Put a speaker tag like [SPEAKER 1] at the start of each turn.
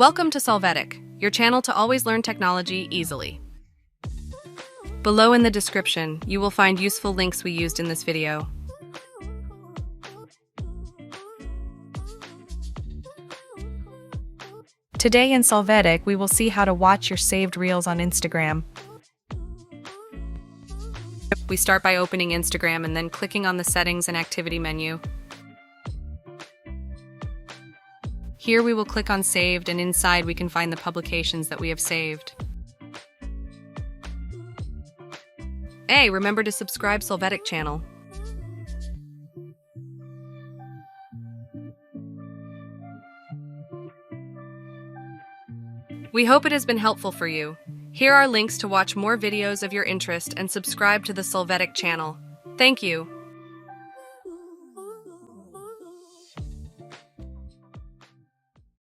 [SPEAKER 1] Welcome to Solvetic, your channel to always learn technology easily. Below in the description, you will find useful links we used in this video.
[SPEAKER 2] Today in Solvetic, we will see how to watch your saved reels on Instagram.
[SPEAKER 1] We start by opening Instagram and then clicking on the Settings and Activity menu. Here we will click on Saved, and inside we can find the publications that we have saved. Hey, remember to subscribe Solvetic channel. We hope it has been helpful for you. Here are links to watch more videos of your interest and subscribe to the Solvetic channel. Thank you.